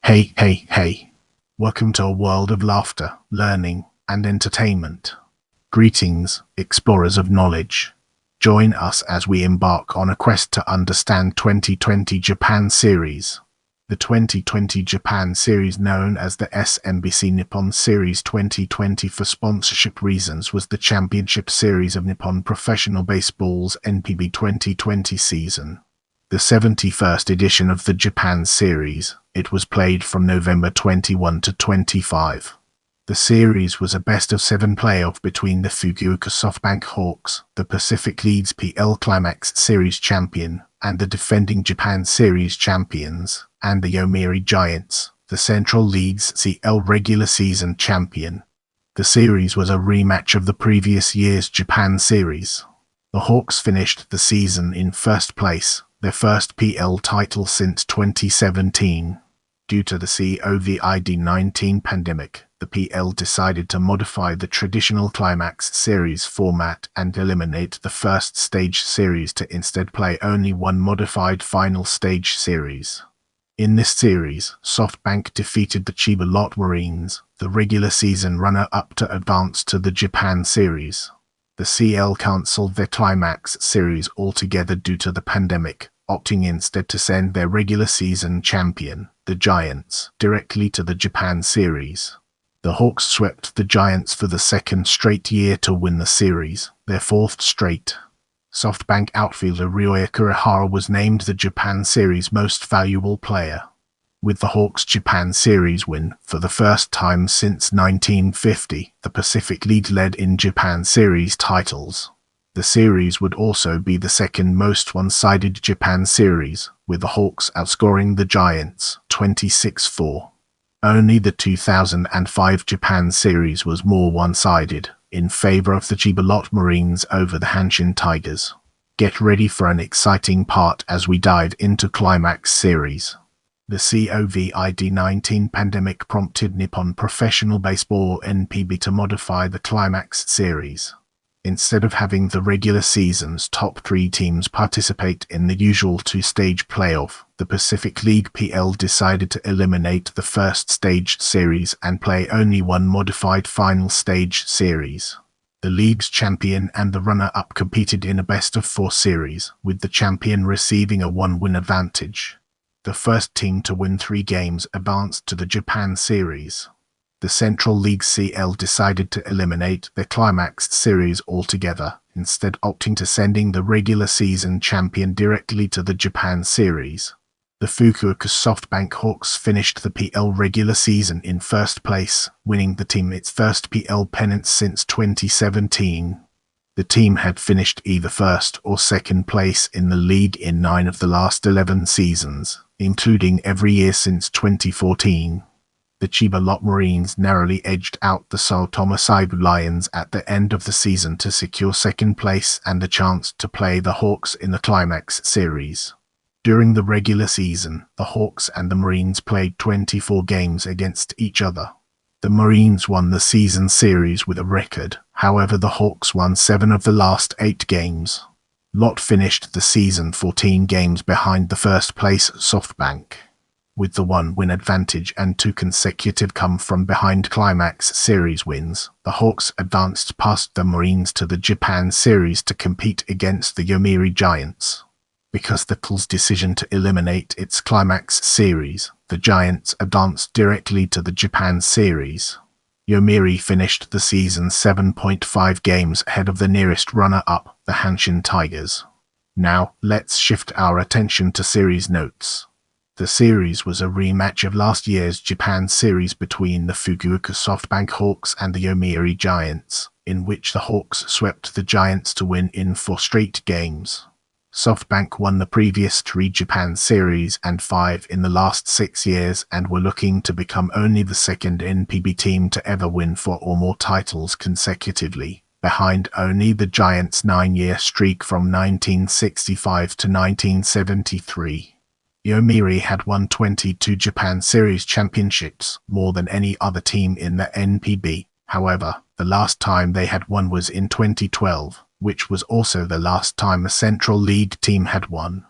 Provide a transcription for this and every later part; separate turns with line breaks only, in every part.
Hey, hey, hey. Welcome to a world of laughter, learning, and entertainment. Greetings, explorers of knowledge. Join us as we embark on a quest to understand 2020 Japan Series. The 2020 Japan Series, known as the SMBC Nippon Series 2020 for sponsorship reasons, was the championship series of Nippon Professional Baseball's NPB 2020 season. The 71st edition of the Japan Series. It was played from November 21 to 25. The series was a best-of-7 playoff between the Fukuoka SoftBank Hawks, the Pacific League's PL Climax Series champion, and the defending Japan Series champions, and the Yomiuri Giants, the Central League's CL regular season champion. The series was a rematch of the previous year's Japan Series. The Hawks finished the season in first place, their first PL title since 2017. Due to the COVID-19 pandemic, the PL decided to modify the traditional Climax Series format and eliminate the first stage series to instead play only one modified final stage series. In this series, SoftBank defeated the Chiba Lotte Marines, the regular season runner-up, to advance to the Japan Series. The CL cancelled their Climax Series altogether due to the pandemic, opting instead to send their regular season champion, the Giants, directly to the Japan Series. The Hawks swept the Giants for the second straight year to win the series, their fourth straight. SoftBank outfielder Ryoya Kurihara was named the Japan Series Most Valuable Player. With the Hawks' Japan Series win, for the first time since 1950, the Pacific League led in Japan Series titles. The series would also be the second most one-sided Japan Series, with the Hawks outscoring the Giants 26-4. Only the 2005 Japan Series was more one-sided, in favor of the Chiba Lotte Marines over the Hanshin Tigers. Get ready for an exciting part as we dive into Climax Series. The COVID-19 pandemic prompted Nippon Professional Baseball (NPB) to modify the Climax Series. Instead of having the regular season's top 3 teams participate in the usual 2-stage playoff, the Pacific League PL decided to eliminate the first stage series and play only one modified final stage series. The league's champion and the runner-up competed in a best-of-4 series, with the champion receiving a 1-win advantage. The first team to win 3 games advanced to the Japan Series. The Central League CL decided to eliminate the Climax Series altogether, instead opting to sending the regular season champion directly to the Japan Series. The Fukuoka SoftBank Hawks finished the PL regular season in first place, winning the team its first PL pennant since 2017. The team had finished either first or second place in the league in 9 of the last 11 seasons, including every year since 2014. The Chiba Lotte Marines narrowly edged out the Sao Tomasaibu Lions at the end of the season to secure second place and the chance to play the Hawks in the Climax Series. During the regular season, the Hawks and the Marines played 24 games against each other. The Marines won the season series with a record, however the Hawks won 7 of the last 8 games. Lotte finished the season 14 games behind the first place SoftBank. With the 1-win advantage and 2 consecutive come-from-behind Climax Series wins, the Hawks advanced past the Marines to the Japan Series to compete against the Yomiuri Giants. Because the PL's decision to eliminate its Climax Series, the Giants advanced directly to the Japan Series. Yomiuri finished the season 7.5 games ahead of the nearest runner-up, the Hanshin Tigers. Now, let's shift our attention to series notes. The series was a rematch of last year's Japan Series between the Fukuoka SoftBank Hawks and the Yomiuri Giants, in which the Hawks swept the Giants to win in 4 straight games. SoftBank won the previous 3 Japan Series and 5 in the last 6 years and were looking to become only the second NPB team to ever win 4 or more titles consecutively, behind only the Giants' 9-year streak from 1965 to 1973. Yomiuri had won 22 Japan Series championships, more than any other team in the NPB. However, the last time they had won was in 2012, which was also the last time a Central League team had won.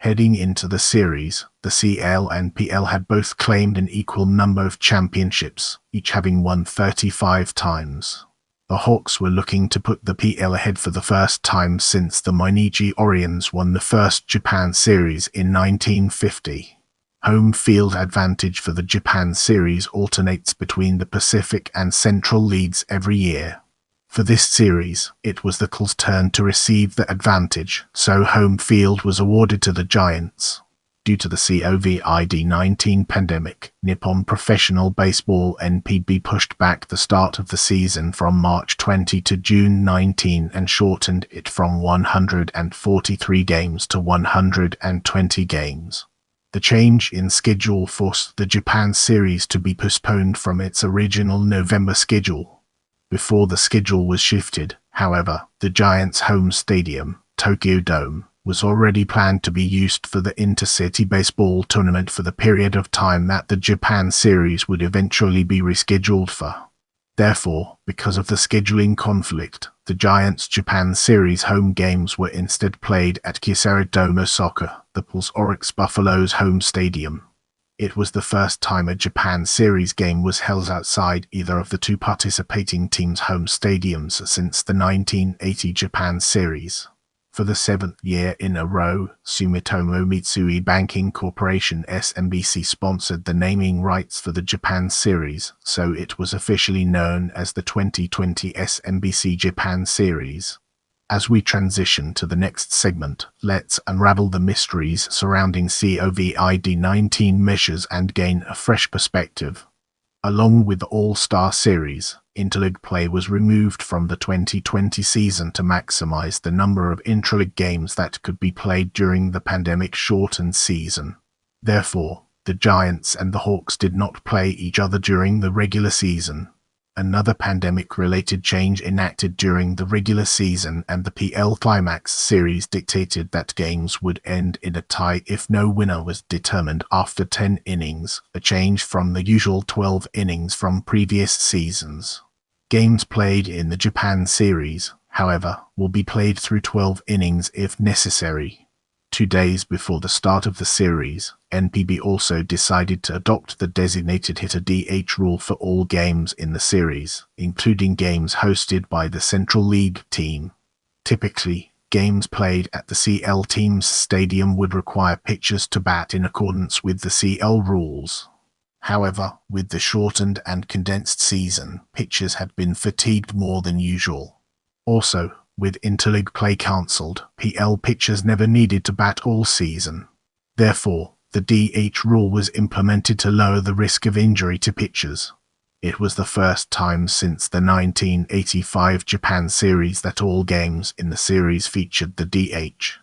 Heading into the series, the CL and PL had both claimed an equal number of championships, each having won 35 times. The Hawks were looking to put the PL ahead for the first time since the Mainichi Orions won the first Japan Series in 1950. Home field advantage for the Japan Series alternates between the Pacific and Central leads every year. For this series, it was the CL's turn to receive the advantage, so home field was awarded to the Giants. Due to the COVID-19 pandemic, Nippon Professional Baseball (NPB) pushed back the start of the season from March 20 to June 19 and shortened it from 143 games to 120 games. The change in schedule forced the Japan Series to be postponed from its original November schedule. Before the schedule was shifted, however, the Giants' home stadium, Tokyo Dome, was already planned to be used for the intercity baseball tournament for the period of time that the Japan Series would eventually be rescheduled for. Therefore, because of the scheduling conflict, the Giants' Japan Series home games were instead played at Kisara Dome, Osaka, the Pulse Oryx Buffalo's home stadium. It was the first time a Japan Series game was held outside either of the two participating teams' home stadiums since the 1980 Japan Series. For the seventh year in a row, Sumitomo Mitsui Banking Corporation (SMBC) sponsored the naming rights for the Japan Series, so it was officially known as the 2020 SMBC Japan Series. As we transition to the next segment, let's unravel the mysteries surrounding COVID-19 measures and gain a fresh perspective. Along with the All-Star Series, interleague play was removed from the 2020 season to maximize the number of intraleague games that could be played during the pandemic-shortened season. Therefore, the Giants and the Hawks did not play each other during the regular season. Another pandemic-related change enacted during the regular season and the PL Climax Series dictated that games would end in a tie if no winner was determined after 10 innings, a change from the usual 12 innings from previous seasons. Games played in the Japan Series, however, will be played through 12 innings if necessary. 2 days before the start of the series, NPB also decided to adopt the designated hitter DH rule for all games in the series, including games hosted by the Central League team. Typically, games played at the CL team's stadium would require pitchers to bat in accordance with the CL rules. However, with the shortened and condensed season, pitchers had been fatigued more than usual. Also, with interleague play cancelled, PL pitchers never needed to bat all season. Therefore, the DH rule was implemented to lower the risk of injury to pitchers. It was the first time since the 1985 Japan Series that all games in the series featured the DH.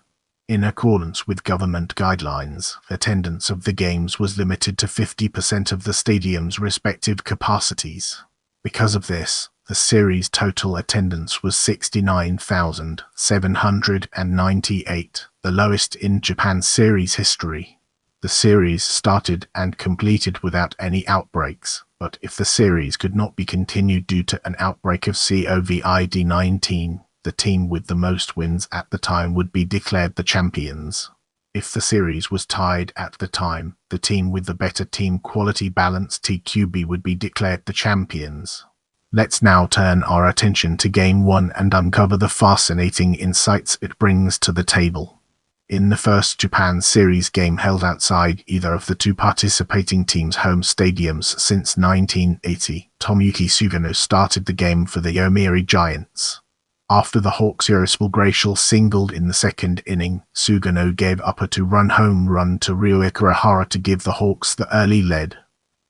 In accordance with government guidelines, attendance of the games was limited to 50% of the stadium's respective capacities. Because of this, the series' total attendance was 69,798, the lowest in Japan Series history. The series started and completed without any outbreaks, but if the series could not be continued due to an outbreak of COVID-19, the team with the most wins at the time would be declared the champions. If the series was tied at the time, the team with the better team quality balance (TQB) would be declared the champions. Let's now turn our attention to Game 1 and uncover the fascinating insights it brings to the table. In the first Japan Series game held outside either of the two participating teams' home stadiums since 1980, Tomoyuki Sugano started the game for the Yomiuri Giants. After the Hawks' Urusable Glacial singled in the second inning, Sugano gave up a 2-run home run to Ryoya Kurihara to give the Hawks the early lead.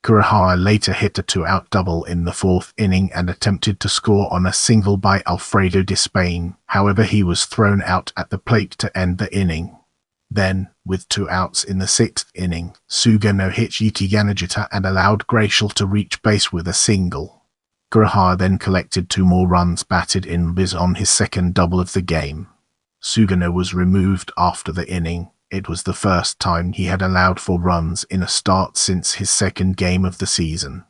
Kurihara later hit a 2-out double in the fourth inning and attempted to score on a single by Alfredo de Spain, however he was thrown out at the plate to end the inning. Then, with 2 outs in the sixth inning, Sugano hit Yuki Yanagita and allowed Glacial to reach base with a single. Kurihara then collected 2 more runs batted in on his second double of the game. Sugano was removed after the inning. It was the first time he had allowed 4 runs in a start since his second game of the season.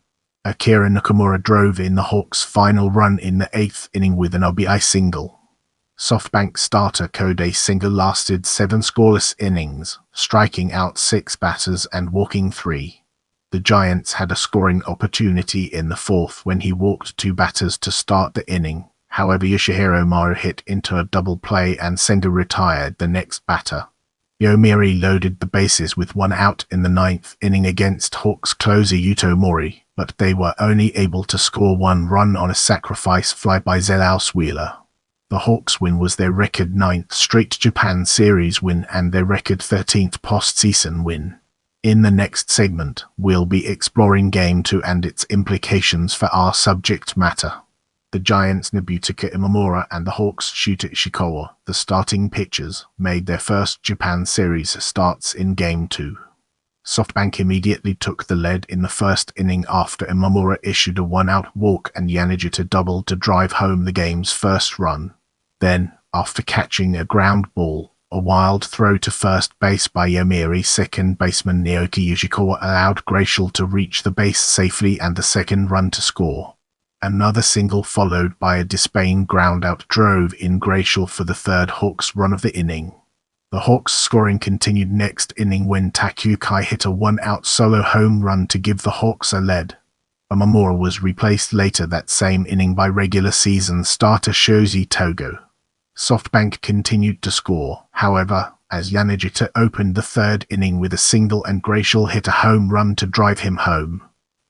Akira Nakamura drove in the Hawks' final run in the 8th inning with an RBI single. SoftBank starter Kodai Singa lasted 7 scoreless innings, striking out 6 batters and walking 3. The Giants had a scoring opportunity in the 4th when he walked 2 batters to start the inning. However, Yoshihiro Maru hit into a double play and Senga retired the next batter. Yomiuri loaded the bases with 1 out in the 9th inning against Hawks closer Yuto Mori, but they were only able to score 1 run on a sacrifice fly by Zelaus Wheeler. The Hawks' win was their record 9th straight Japan Series win and their record 13th postseason win. In the next segment, we'll be exploring Game 2 and its implications for our subject matter. The Giants' Nobutaka Imamura and the Hawks' Shuta Ishikawa, the starting pitchers, made their first Japan Series starts in Game 2. SoftBank immediately took the lead in the first inning after Imamura issued a 1-out walk and Yanagita doubled to drive home the game's first run. Then, after catching a ground ball, a wild throw to first base by Yomiuri, second baseman Naoki Yoshikawa allowed Gratial to reach the base safely and the second run to score. Another single followed by a Despain groundout drove in Gratial for the third Hawks run of the inning. The Hawks' scoring continued next inning when Takukai hit a 1-out solo home run to give the Hawks a lead. Imamura was replaced later that same inning by regular season starter Shoji Togo. SoftBank continued to score, however, as Yanagita opened the third inning with a single and Gratial hit a home run to drive him home.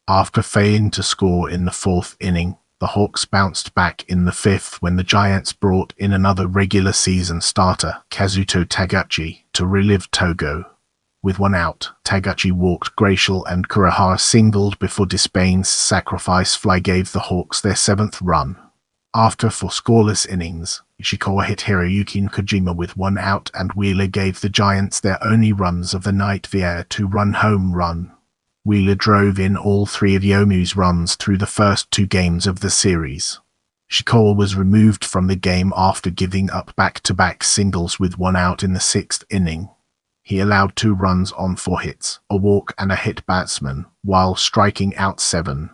After failing to score in the 4th inning, the Hawks bounced back in the 5th when the Giants brought in another regular season starter, Kazuto Taguchi, to relieve Togo. With 1 out, Taguchi walked Gratial and Kurihara singled before Despain's sacrifice fly gave the Hawks their 7th run. After 4 scoreless innings, Ishikawa hit Hiroyuki Kojima with 1 out and Wheeler gave the Giants their only runs of the night via a 2-run home run. Wheeler drove in all 3 of Yomiuri's runs through the first 2 games of the series. Ishikawa was removed from the game after giving up back-to-back singles with 1 out in the 6th inning. He allowed 2 runs on 4 hits, a walk and a hit batsman, while striking out 7.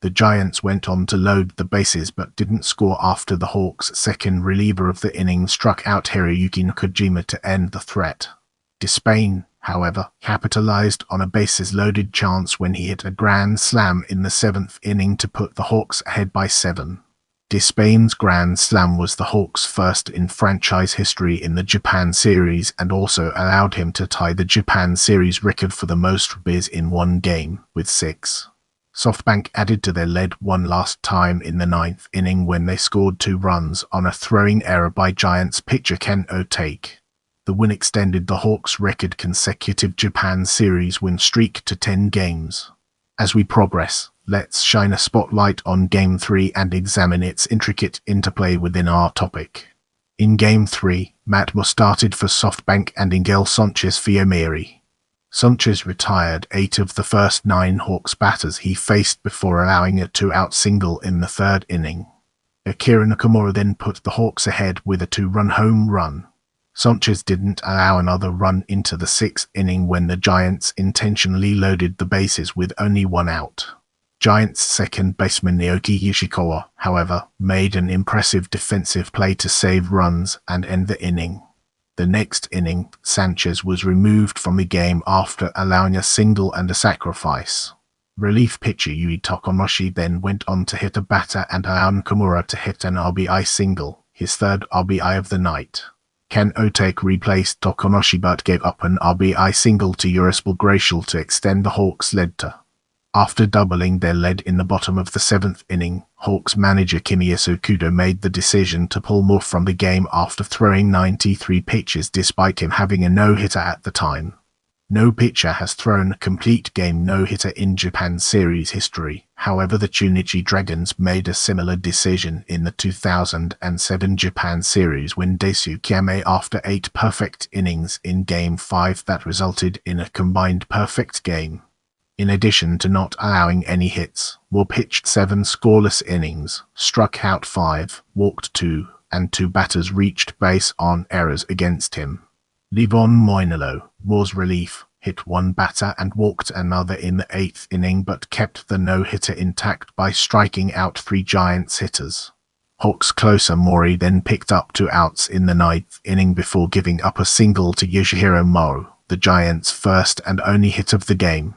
The Giants went on to load the bases but didn't score after the Hawks' second reliever of the inning struck out Hiroyuki Kojima to end the threat. Despain, however, capitalized on a bases-loaded chance when he hit a grand slam in the 7th inning to put the Hawks ahead by 7. Despain's grand slam was the Hawks' first in franchise history in the Japan Series and also allowed him to tie the Japan Series record for the most RBIs in one game, with 6. SoftBank added to their lead one last time in the 9th inning when they scored 2 runs on a throwing error by Giants pitcher Ken Otake. The win extended the Hawks' record consecutive Japan Series win streak to 10 games. As we progress, let's shine a spotlight on Game 3 and examine its intricate interplay within our topic. In Game 3, Matt Moore started for SoftBank and Miguel Sanchez for Yomiuri. Sanchez retired 8 of the first 9 Hawks batters he faced before allowing a 2-out single in the 3rd inning. Akira Nakamura then put the Hawks ahead with a 2-run home run. Sanchez didn't allow another run into the 6th inning when the Giants intentionally loaded the bases with only 1 out. Giants second baseman Naoki Yoshikawa, however, made an impressive defensive play to save runs and end the inning. The next inning, Sanchez was removed from the game after allowing a single and a sacrifice. Relief pitcher Yui Tokonoshi then went on to hit a batter and allow Nakamura to hit an RBI single, his 3rd RBI of the night. Ken Otake replaced Tokonoshi but gave up an RBI single to Yurosbal Gratial to extend the Hawks' lead to. After doubling their lead in the bottom of the 7th inning, Hawks manager Kimiyasu Kudo made the decision to pull Moore from the game after throwing 93 pitches despite him having a no-hitter at the time. No pitcher has thrown a complete game no-hitter in Japan Series history. However, the Chunichi Dragons made a similar decision in the 2007 Japan Series when Daisu Kiame after 8 perfect innings in Game 5 that resulted in a combined perfect game. In addition to not allowing any hits, Moore pitched 7 scoreless innings, struck out 5, walked 2, and 2 batters reached base on errors against him. Levon Moinelo, Moore's relief, hit 1 batter and walked another in the 8th inning but kept the no-hitter intact by striking out 3 Giants hitters. Hawks closer. Mori then picked up 2 outs in the 9th inning before giving up a single to Yoshihiro Moro, the Giants' first and only hit of the game.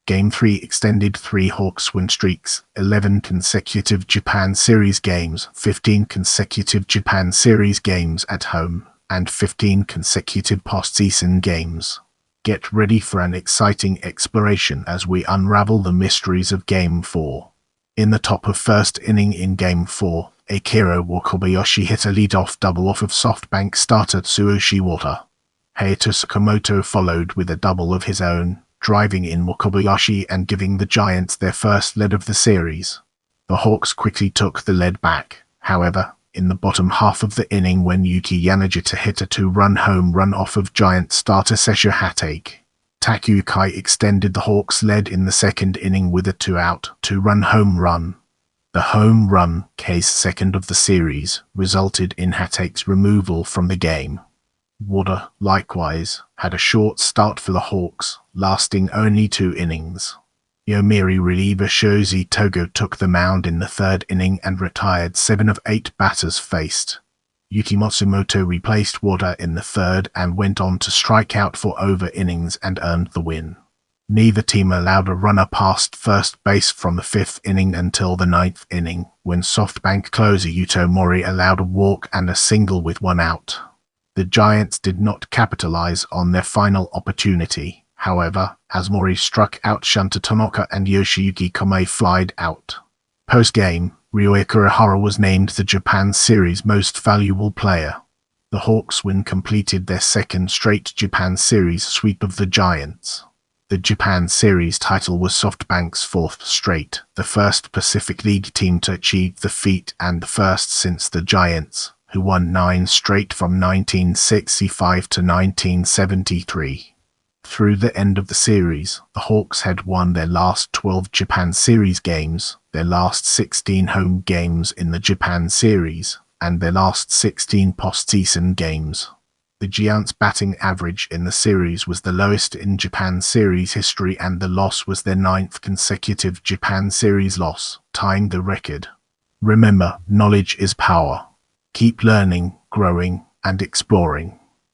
Game 3 extended 3 Hawks win streaks, 11 consecutive Japan Series games, 15 consecutive Japan Series games at home, and 15 consecutive postseason games. Get ready for an exciting exploration as we unravel the mysteries of Game 4. In the top of first inning in Game 4, Akira Wakabayashi hit a lead-off double off of SoftBank starter Tsuyoshi Wata. Hayato Sakamoto followed with a double of his own, driving in Wakabayashi and giving the Giants their first lead of the series. The Hawks quickly took the lead back, however, in the bottom half of the inning when Yuki Yanagita hit a 2-run home run off of Giant starter Sessho Hatake. Takukai extended the Hawks' lead in the second inning with a 2-out, 2-run home run. The home run, case second of the series, resulted in Hatake's removal from the game. Wada, likewise, had a short start for the Hawks, lasting only 2 innings. Yomiuri reliever Shoji Togo took the mound in the 3rd inning and retired 7 of 8 batters faced. Yuki Matsumoto replaced Wada in the 3rd and went on to strike out for over innings and earned the win. Neither team allowed a runner past first base from the 5th inning until the 9th inning, when SoftBank closer Yuto Mori allowed a walk and a single with 1 out. The Giants did not capitalize on their final opportunity, however, as Mori struck out Shunta Tanaka and Yoshiyuki Kamei flied out. Post-game, Ryoya Kurihara was named the Japan Series Most Valuable Player. The Hawks win completed their 2nd straight Japan Series sweep of the Giants. The Japan Series title was SoftBank's 4th straight, the first Pacific League team to achieve the feat and the first since the Giants, who won 9 straight from 1965 to 1973. Through the end of the series, the Hawks had won their last 12 Japan Series games, their last 16 home games in the Japan Series, and their last 16 postseason games. The Giants' batting average in the series was the lowest in Japan Series history, and the loss was their 9th consecutive Japan Series loss, tying the record. Remember, knowledge is power. Keep learning, growing, and exploring.